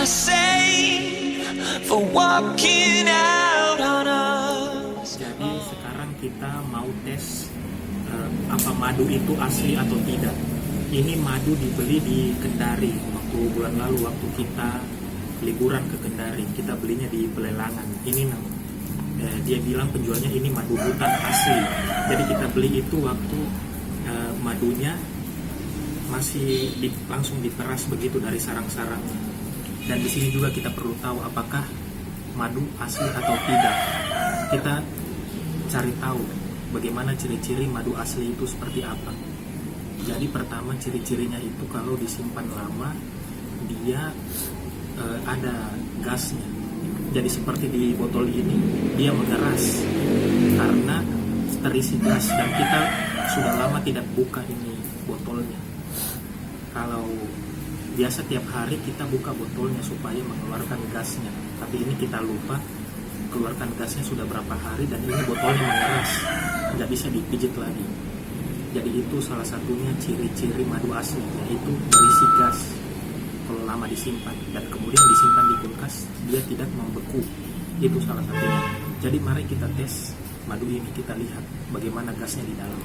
same for walking out on us. Jadi sekarang kita mau tes apa madu itu asli atau tidak. Ini madu dibeli di Kendari waktu bulan lalu, waktu kita liburan ke Kendari. Kita belinya di pelelangan. Ini dia bilang penjualnya ini madu hutan asli. Jadi kita beli itu waktu madunya masih langsung diperas begitu dari sarang-sarang. Dan di sini juga kita perlu tahu apakah madu asli atau tidak. Kita cari tahu bagaimana ciri-ciri madu asli itu seperti apa. Jadi pertama ciri-cirinya itu kalau disimpan lama dia ada gasnya. Jadi seperti di botol ini dia mengeras karena terisi gas, dan kita sudah lama tidak buka ini botolnya. Kalau biasa tiap hari kita buka botolnya supaya mengeluarkan gasnya, tapi ini kita lupa keluarkan gasnya sudah berapa hari, dan ini botolnya mengeras, nggak bisa dipijit lagi. Jadi itu salah satunya ciri-ciri madu asli, yaitu berisi gas kalau lama disimpan, dan kemudian disimpan di kulkas dia tidak membeku. Itu salah satunya. Jadi mari kita tes madu ini, kita lihat bagaimana gasnya di dalam.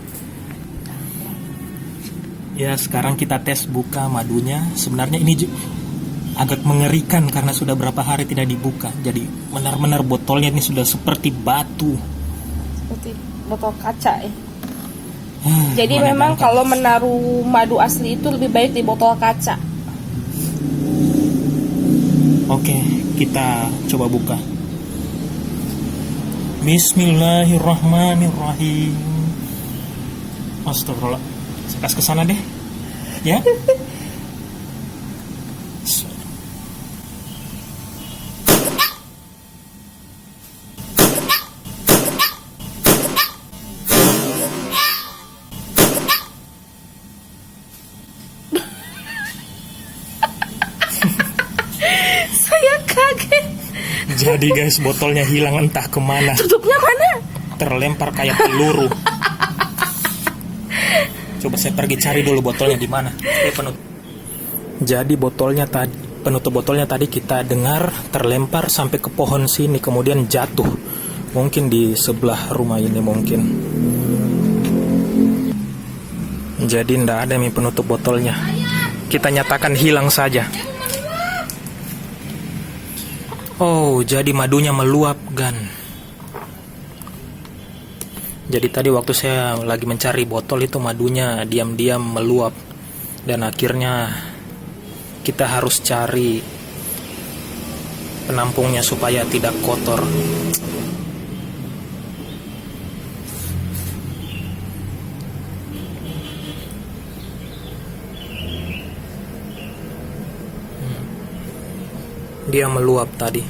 Ya, sekarang kita tes buka madunya. Sebenarnya ini agak mengerikan karena sudah berapa hari tidak dibuka. Jadi benar-benar botolnya ini sudah seperti batu. Seperti botol kaca ya. Jadi memang kalau menaruh madu asli itu lebih baik di botol kaca. Oke, kita coba buka. Bismillahirrahmanirrahim. Astagfirullah. Sekas ke sana deh. Ya. Saya kaget. Jadi guys, botolnya hilang entah kemana. Tutupnya mana? Terlempar kayak peluru. Coba saya pergi cari dulu botolnya di mana. Jadi botolnya tadi, penutup botolnya tadi kita dengar terlempar sampai ke pohon sini, kemudian jatuh. Mungkin di sebelah rumah ini mungkin. Jadi ndak ada nih penutup botolnya. Kita nyatakan hilang saja. Oh, jadi madunya meluap, Gan. Jadi tadi waktu saya lagi mencari botol itu madunya diam-diam meluap. Dan akhirnya kita harus cari penampungnya supaya tidak kotor. Dia meluap tadi.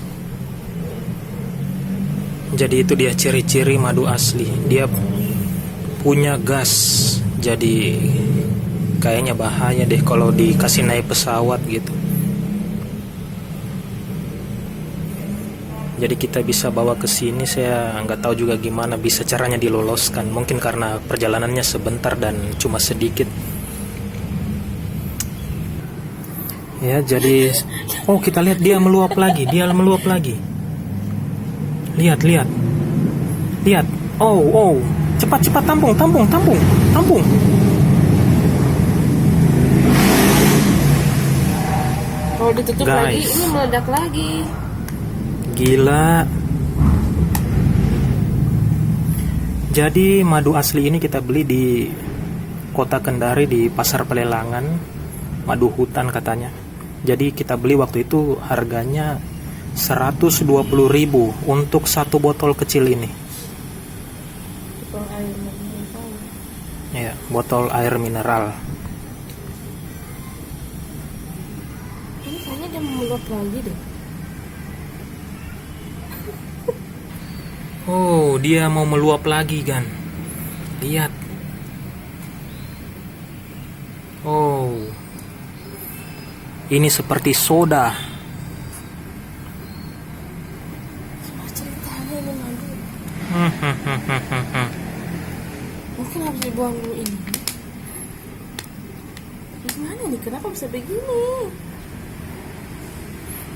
Jadi itu dia ciri-ciri madu asli. Dia punya gas. Jadi kayaknya bahaya deh kalau dikasih naik pesawat gitu. Jadi kita bisa bawa ke sini. Saya nggak tahu juga gimana bisa caranya diloloskan. Mungkin karena perjalanannya sebentar dan cuma sedikit. Ya, jadi oh, kita lihat dia meluap lagi, Lihat. Oh, cepat tampung. Kalau ditutup Guys, lagi, ini meledak lagi. Gila. Jadi madu asli ini kita beli di kota Kendari di pasar pelelangan, madu hutan katanya. Jadi kita beli waktu itu harganya 120.000 untuk satu botol kecil ini. Botol air mineral. Ya, botol air mineral. Ini kayaknya dia meluap lagi deh. Oh, dia mau meluap lagi, Gan. Lihat. Oh. Ini seperti soda. Semua ceritanya ini madu. Mungkin harus dibuang dulu ini. Gimana nih? Kenapa bisa begini?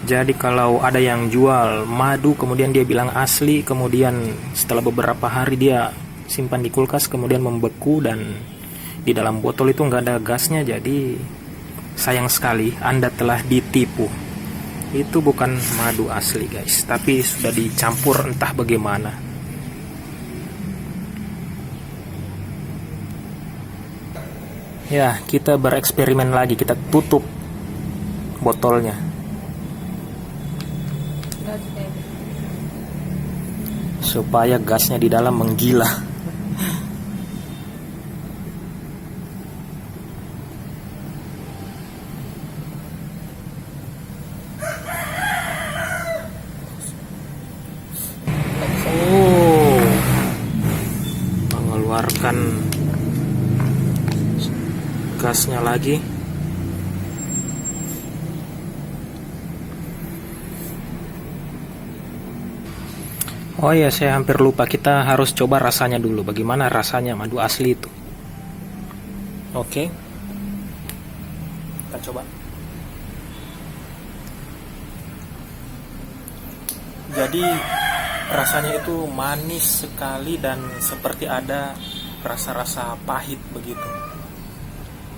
Jadi kalau ada yang jual madu kemudian dia bilang asli, kemudian setelah beberapa hari dia simpan di kulkas kemudian membeku dan di dalam botol itu nggak ada gasnya, jadi sayang sekali Anda telah ditipu. Itu bukan madu asli guys, tapi sudah dicampur entah bagaimana. Ya, kita bereksperimen lagi, kita tutup botolnya. Supaya gasnya di dalam menggila. Oh, mengeluarkan gasnya lagi. Oh ya, saya hampir lupa, kita harus coba rasanya dulu. Bagaimana rasanya madu asli itu? Oke, kita coba. Jadi rasanya itu manis sekali dan seperti ada rasa-rasa pahit begitu.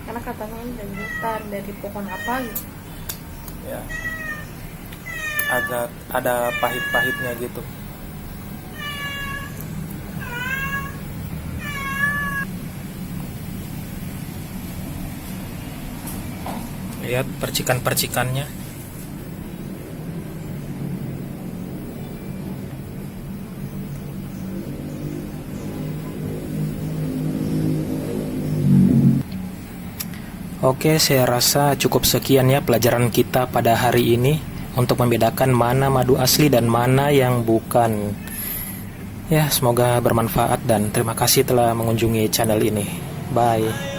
Karena katanya ini dari hutan, dari pohon apa gitu. Ya, agak ada pahit-pahitnya gitu. Lihat percikan-percikannya. Oke, saya rasa cukup sekian ya pelajaran kita pada hari ini untuk membedakan mana madu asli dan mana yang bukan. Ya, semoga bermanfaat dan terima kasih telah mengunjungi channel ini. Bye.